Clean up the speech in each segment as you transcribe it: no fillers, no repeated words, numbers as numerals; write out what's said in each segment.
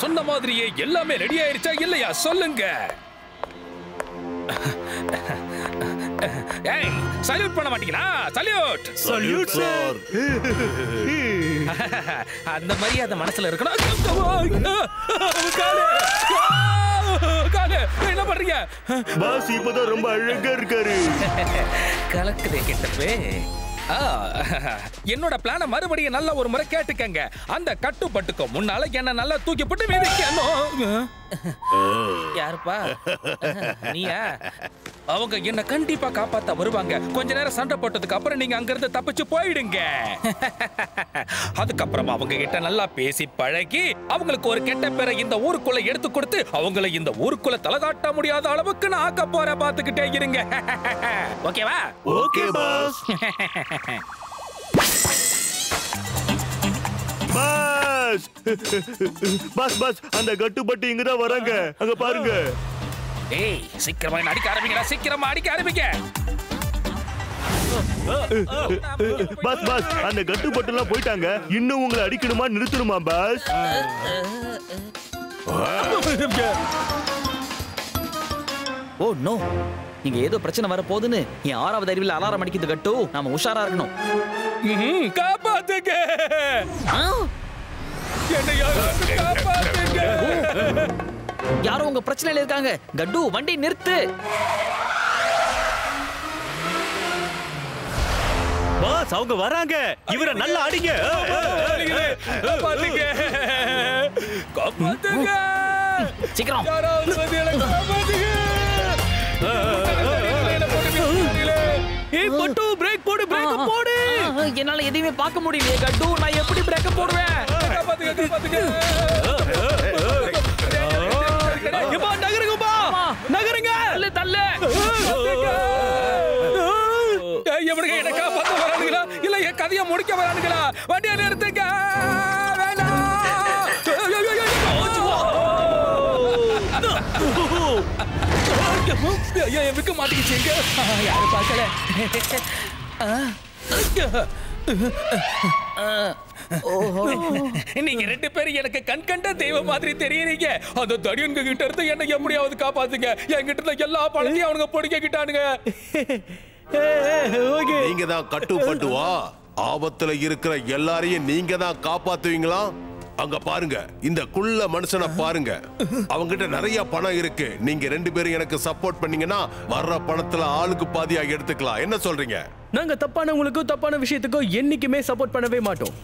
சொன்ன மாதிரியே எல்லாமே ரெடி ஆயிருச்சா இல்லையா சொல்லுங்க. ஏய் சல்யூட் பண்ண மாட்டீங்களா? Salute salute sir. அந்த மரியாதை மனசுல இருக்கணும். என்ன பண்றீங்க? பாஸ் இப்பதான் ரொம்ப அழகா இருக்காரு. கலக்குதே கிட்டப்பே. என்னோட பிளான மறுபடியும் நல்ல ஒரு முறை கேட்டுக்கங்க. அந்த கட்டுப்பட்டுக்கு முன்னால என்ன நல்லா தூக்கி போட்டு மிதிக்கணும். யாருப்பா நீயா? அவங்க என்ன கண்டிப்பா காப்பாத்த வருவாங்க. கொஞ்ச நேரம் சண்டை போட்டதுக்கு அப்புறம் நீங்க அங்க இருந்து தப்பிச்சு போயிடுங்க. அதுக்கப்புறமா அவங்க கிட்ட நல்லா பேசி பழகி அவங்களுக்கு ஒரு கெட்ட பேரை இந்த ஊருக்குள்ள எடுத்து கொடுத்து அவங்களை இந்த ஊருக்குள்ள தலகாட்ட முடியாத அளவுக்கு நான் ஆக்க போற பாத்துக்கிட்டே இருங்க. ஓகேவா? Okay boss. Boss boss boss அந்த கட்டுப்பட்டு இங்க தான் வராங்க. அங்க பாருங்க. ஏய் சீக்கிரமா அடிக்க ஆரம்பிங்கடா. சீக்கிரமா அடிக்க ஆரம்பிங்க. பாஸ் பாஸ் அந்த கட்டுப்பட்டு எல்லாம் போயிட்டாங்க. இன்னும் உங்களை அடிக்கணுமா நிறுத்தணுமா பாஸ்? ஓ நோ, இங்க ஏதோ பிரச்சனை வர போகுதுன்னு என் 6வது அறிவில் அலாரம் அடிக்குது கட்டு. நாம உஷாரா இருக்கணும். காப்பாத்துங்க. காப்பாத்துங்க. யாரோ உங்க பிரச்சனையில இருக்காங்க. கட்டு வண்டி நிறுத்து. பாஸ் அவங்க வராங்க. இவரை நல்லா அடிங்க. காப்பாத்துங்க. காப்பாத்துங்க. சீக்கிரம். யாராவது வந்து எனக்கு காப்பாத்துங்க. ஏய் பட்டு பிரேக் போடு. பிரேக் போடு. என்னால எதையுமே பார்க்க முடியலையே கட்டு. நான் எப்படி பிரேக் போடுவேன்? காப்பாத்துங்க. காப்பாத்துங்க. எப்பா நகருங்கப்பா. நகருங்க. தள்ளு. எவனுங்க என்ன காப்பாத்த வரானுங்களா இல்ல என் கதையை முடிக்க வரானுங்களா? வண்டியை நிறுத்துங்க. விக்க மாட்டேங்குச்சுங்க. யாரு பார்க்கல. நீங்க 2 பேரும் எனக்கு கண் கண்ட தெய்வம் மாதிரி தெரியுறீங்க. அந்த தடியன்க கிட்ட இருந்து என்ன எப்படியாவது காப்பாத்துங்க. என்கிட்ட இருந்த எல்லா பணத்தையும் அவனுங்க பொடிக்கிட்டானுங்க. நீங்க தான் கட்டுப்பட்டுவா? ஆபத்துல இருக்கிற எல்லாரையும் நீங்க தான் காப்பாத்துவீங்களா? அங்க பாருங்க, இந்த குள்ள மனுஷனை பாருங்க. அவங்கிட்ட நிறைய பணம் இருக்கு. நீங்க 2 பேரும் எனக்கு சப்போர்ட் பண்ணீங்கன்னா வர்ற பணத்துல ஆளுக்கு பாதியா எடுத்துக்கலாம். என்ன சொல்றீங்க? நாங்க தப்பானவங்களுக்கும் தப்பான விஷயத்துக்கும் என்னைக்குமே சப்போர்ட் பண்ணவே மாட்டோம்.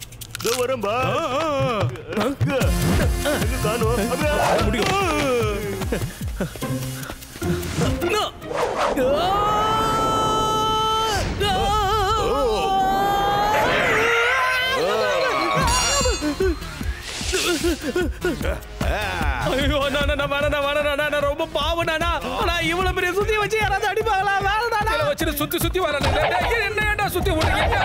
வரம்பா காணும் ஐயோ நான் ரொம்ப பாவம் நானா. நான் இவ்வளவு பெரிய சுத்தி வச்சு யாராவது அடிப்பாங்களா? வேணாடா. வச்சு சுத்தி வரானுங்க. என்னடா சுத்தி ஓடுறீங்க?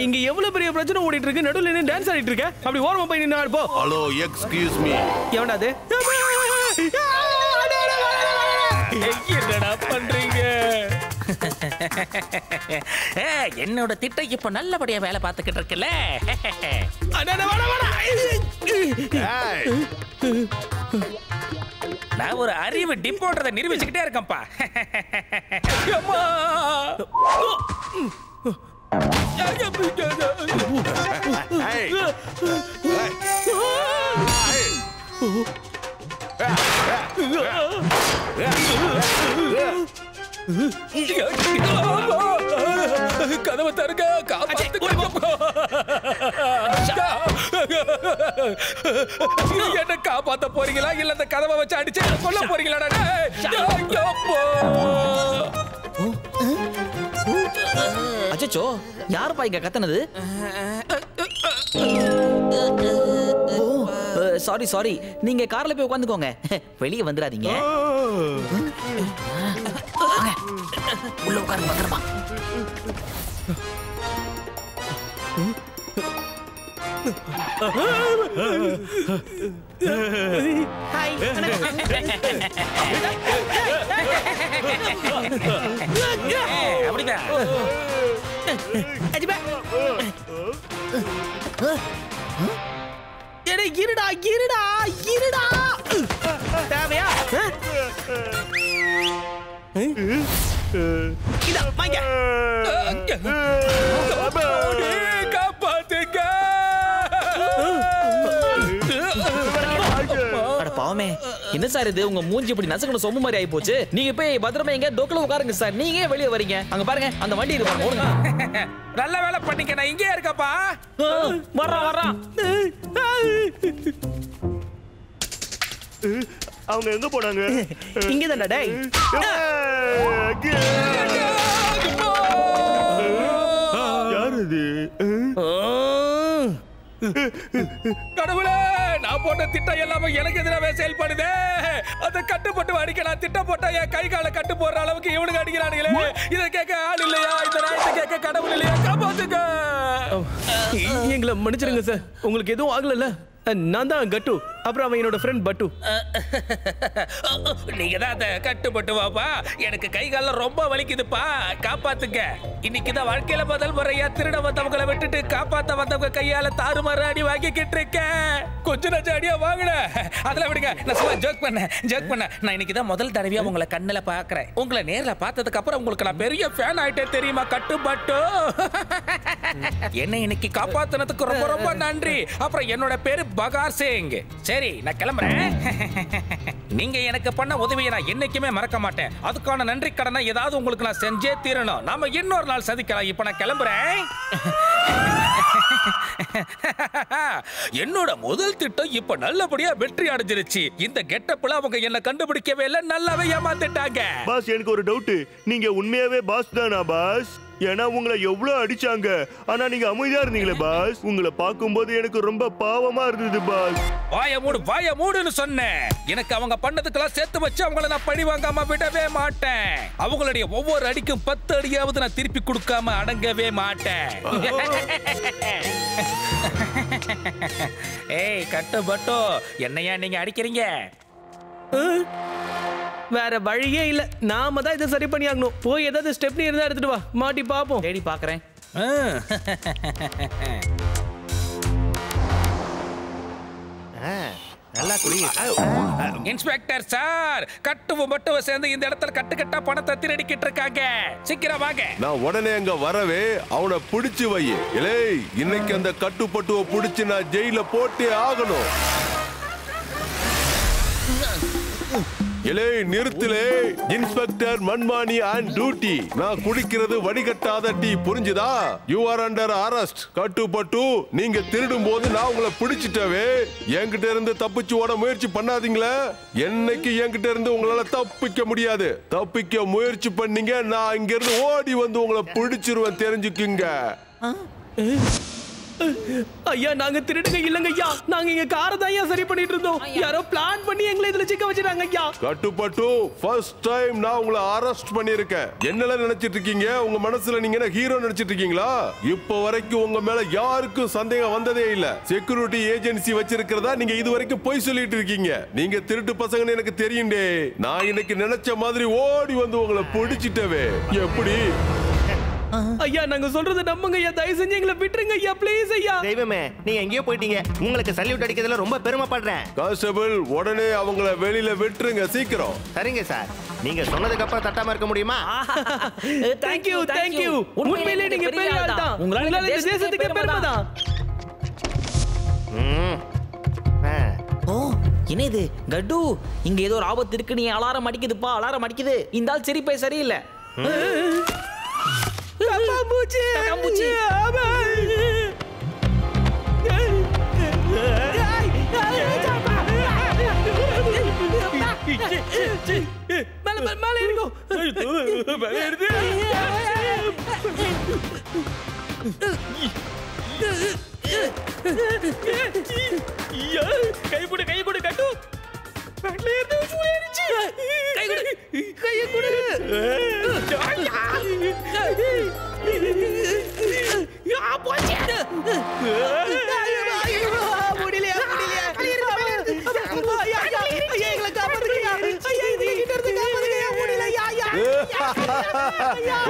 இங்க எவ்வளவு பெரிய பிரச்சனை ஓடிட்டு இருக்கு. நடுவுல நின்னு டான்ஸ் ஆடிட்டு இருக்க. அப்படி ஓரமா போய் நின்னு ஆடு போ. Hello excuse me. எவன்டா அது? என்னடா பண்றீங்க? என்னோட திட்டம் இப்ப நல்லபடியா வேலை பார்த்துக்கிட்டு இருக்குல்ல. நான் ஒரு அறிவு டிப்போன்றதை நிரூபிச்சுக்கிட்டே இருக்கேன்ப்பா. கதவை தருங்க. என்ன காப்பாத்த போறீங்களா இல்ல அந்த கதவை வச்சு அடிச்சு கொல்ல போறீங்களா? அச்சச்சோ, யாருப்பா இங்க கத்துனது? சாரி, நீங்க கார்ல போய் உட்காந்துக்கோங்க. வெளியே வந்துடாதீங்க. உள்ள உட்காந்து பத்திரமா. அப்படிதான். இருடா இருடா இருடா தேவையா இதா வாங்க காப்பாத்துக்க அட பாவமே, என்ன சார் இது? உங்க மூஞ்சி இப்படி நசக்கணும் சொம்பு மாதிரி ஆயி போச்சு. நீங்க போய் பத்திரமா எங்க டோக்கல உட்காருங்க சார். நீங்க ஏன் வெளியே வரீங்க? அங்க பாருங்க, அந்த வண்டி இருக்கு, ஓடுங்க. நல்ல வேலை பண்ணிக்க, நான் இங்கே இருக்கப்பா. வர்றான். அவங்க எங்க போனாங்க? இங்கதான்டா டேய். யாரு இது? கடவுளே, நான் போட்ட திட்டம் எல்லாமே எனக்கு எதிராக செயல்படுதே. அதை கட்டுப்பட்டு அடிக்கலாம். திட்டம் போட்டா என் கை கால கட்டு போடுற அளவுக்கு இவனுக்கு அடிக்கிறானுங்களே. இதை கேட்க ஆள் இல்லையா? இந்த நாயத்தை கேட்க கடவுள் இல்லையா? காப்பாத்துக்க. எங்களை மன்னிச்சிருங்க சார். உங்களுக்கு எதுவும் ஆகல? நான் தான் கட்டு, அப்புறம் அவன் என்னோட ஃப்ரெண்ட் பட்டு. நீங்க தான் அதை கட்டுப்பட்டு வாப்பா. எனக்கு கை கால ரொம்ப வலிக்குதுப்பா, காப்பாத்துங்க. இன்னைக்கு தான் வாழ்க்கையில முதல் முறையா திருட வந்தவங்களை விட்டுட்டு காப்பாத்த வந்தவங்க கையால தாறுமாறு அடி வாங்கிக்கிட்டு இருக்கேன். கொஞ்ச நஞ்ச அடியா வாங்கின அதுல விடுங்க. நான் சும்மா ஜோக் பண்ணேன். நான் இன்னைக்கு தான் முதல் தடவையா உங்களை கண்ணுல பாக்குறேன். உங்களை நேர்ல பார்த்ததுக்கு அப்புறம் உங்களுக்கு நான் பெரிய ஃபேன் ஆயிட்டேன் தெரியுமா கட்டுப்பட்டு. என்ன இன்னைக்கு காப்பாத்தினதுக்கு ரொம்ப ரொம்ப நன்றி. அப்புறம் என்னோட பேரு பகார் சிங். சரி, நான் கிளம்புறேன். நீங்க எனக்கு பண்ண உதவியை நான் என்னைக்குமே மறக்க மாட்டேன். அதுக்கான நன்றி கடனை ஏதாவது உங்களுக்கு நான் செஞ்சே தீரணும். நாம இன்னொரு நாள் சந்திக்கலாம். இப்ப நான் கிளம்புறேன். என்னோட முதல் திட்டம் இப்ப நல்லபடியா வெற்றி அடைஞ்சிருச்சு. இந்த கெட்டப்ல அவங்க என்ன கண்டுபிடிக்கவே இல்லை, நல்லாவே ஏமாத்திட்டாங்க. பாஸ், எனக்கு ஒரு டவுட். நீங்க உண்மையாவே பாஸ் தானா பாஸ்? ஏன்னா உங்களை எவ்வளவு அடிச்சாங்க, ஆனா நீங்க அமைதியா இருந்தீங்களே பாஸ். உங்களை பார்க்கும்போது எனக்கு ரொம்ப பாவமா இருந்தது பாஸ். வாய மூடுன்னு சொன்னேன். எனக்கு அவங்க பண்ணதுக்கெல்லாம் சேர்த்து வச்சு அவங்கள நான் பழி வாங்காம விடவே மாட்டேன். அவங்களுடைய ஒவ்வொரு அடிக்கும் 10 அடியாவது நான் திருப்பி கொடுக்காம அடங்கவே மாட்டேன். ஏய் கட்டுப்பட்டோ, என்னையா நீங்க அடிக்கிறீங்க? வேற வழியே இல்ல, நாம தான் இதை சரி பண்ணி ஆகணும். போய் ஏதாவது ஸ்டெப்னி இருந்தா எடுத்துட்டு வா, மாட்டி பாப்போம். தேடி பாக்குறேன். நல்லா குடிங்க. இன்ஸ்பெக்டர் சார், கட்டுவும் மட்டும் சேர்ந்து இந்த இடத்துல கட்டுக்கட்டா பணத்தை திருடிக்கிட்டு இருக்காங்க. சீக்கிரம் வாங்க. நான் உடனே அங்க வரவே அவனை பிடிச்சு வை. இலே, இன்னைக்கு அந்த கட்டுப்பட்டுவ பிடிச்சு நான் ஜெயில போட்டே ஆகணும். இலே, நிறுத்திலே. இன்ஸ்பெக்டர் மன்மானி அண்ட் டியூட்டி. நான் குடிக்கிறது வடிகட்டாத டீ, புரிஞ்சுதா? You are under arrest. கட்டுப்பட்டு, நீங்க திருடும் போது நான் உங்களை பிடிச்சிட்டவே. என்கிட்ட இருந்து தப்பிச்சு ஓட முயற்சி பண்ணாதீங்களே. என்னைக்கு என்கிட்ட இருந்து உங்களால தப்பிக்க முடியாது. தப்பிக்க முயற்சி பண்ணீங்க, நான் இங்க இருந்து ஓடி வந்து உங்களை பிடிச்சிருவேன், தெரிஞ்சுக்குங்க. ஐயா, நாங்க திருடுங்க இல்லங்க ஐயா. நாங்க இங்க காரை தான் ஐயா சரி பண்ணிட்டு இருந்தோம். யாரோ பிளான் பண்ணி எங்களை இதுல சிக்க வச்சிட்டாங்க ஐயா. கட்டுப்பட்டு, ஃபர்ஸ்ட் டைம் நான் உங்களை அரெஸ்ட் பண்ணிருக்கேன். என்னல நினைச்சிட்டு இருக்கீங்க? உங்க மனசுல நீங்க என்ன ஹீரோ நினைச்சிட்டு இருக்கீங்களா? இப்ப வரைக்கும் உங்க மேல யாருக்கும் சந்தேகம் வந்ததே இல்ல. செக்யூரிட்டி ஏஜென்சி வச்சிருக்கிறதா நீங்க இது வரைக்கும் போய் சொல்லிட்டு இருக்கீங்க. நீங்க திருட்டு பசங்கன்னு எனக்கு தெரியுண்டே. நான் இன்னைக்கு நினைச்ச மாதிரி ஓடி வந்து உங்களை பிடிச்சிட்டவே. எப்படி? ஐயா, நாங்க சொல்றத நம்புங்க ஐயா. தயவு செஞ்சு எங்களை விட்டுருங்க ஐயா, ப்ளீஸ் ஐயா. தெய்வமே, நீங்க எங்கேயோ போயிட்டீங்க. உங்களுக்கு சல்யூட் அடிக்கிறதுல ரொம்ப பெருமைப்படுறேன். கான்ஸ்டபிள், உடனே அவங்கள வெளியில விட்டுருங்க, சீக்கிரம். சரிங்க சார். நீங்க சொன்னதுக்கு அப்புறம் தட்டாம இருக்க முடியுமா? Thank you. உண்மையிலே நீங்க பெரிய ஆள் தான். உங்களால இந்த தேசத்துக்கு பெருமை தான். ஓ, என்ன இது கட்டு? இங்க ஏதோ ஒரு ஆபத்து இருக்கு. நீ அலாரம் அடிக்குதுப்பா, அலாரம் அடிக்குது. இந்த ஆள் சிரிப்பே சரியில்லை. கம்பாம்பூச்சி. மேல இருக்கோ. கை கொடு கட்டு. பேட்ல இருந்து ஊறிடுச்சு. கை கொடு.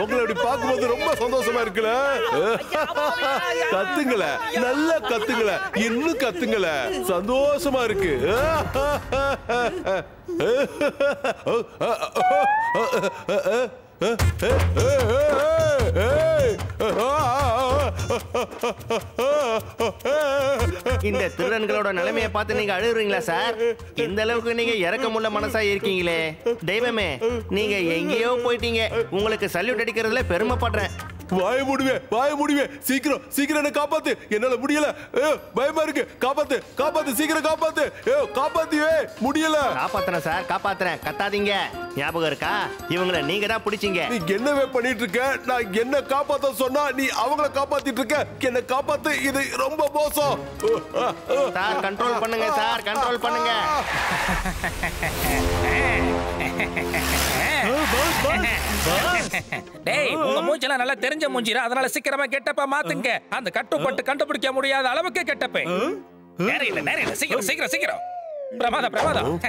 உங்களை இப்படி பார்க்கும்போது ரொம்ப சந்தோஷமா இருக்குல்ல? கத்துங்கள, நல்லா கத்துங்கள, இன்னும் கத்துங்கள, சந்தோஷமா இருக்கு. இந்த திருடன்களோட நிலைமையை பார்த்து நீங்க அழுகுறீங்களா சார்? இந்த அளவுக்கு நீங்க இறக்கமுள்ள மனசா இருக்கீங்களே. தெய்வமே, நீங்க எங்கேயோ போயிட்டீங்க. உங்களுக்கு சல்யூட் அடிக்கிறதுல பெருமைப்படுறேன். வாய முடிவே, சீக்கிரம் சீக்கிரம் என்ன காப்பாத்து, என்னால முடியல, பயமா இருக்கு, காப்பாத்து காப்பாத்து, சீக்கிரம் காப்பாத்து, காப்பாத்தியே முடியல. காப்பாத்துறேன் சார், காப்பாத்துறேன், கத்தாதீங்க. ஞாபகம் இருக்கா? இவங்களை நீங்க தான் பிடிச்சீங்க. நீ என்னவே பண்ணிட்டு இருக்க? நான் என்ன காப்பாத்த சொன்னா நீ அவங்கள காப்பாத்திட்டு இருக்க. என்ன காப்பாத்து, இது ரொம்ப மோசம். சார் கண்ட்ரோல் பண்ணுங்க சார், கண்ட்ரோல் பண்ணுங்க. டேய், உங்க மூஞ்செல்லாம் நல்லா தெரிஞ்ச மூஞ்சிரா, அதனால சீக்கிரமா கெட்டப்ப மாத்துங்க. அந்த கட்டுப்பட்டு கண்டுபிடிக்க முடியாத அளவுக்கு கெட்டப்ப. நேரம் இல்ல, சீக்கிரம் சீக்கிரம் சீக்கிரம். பிரமாதம்.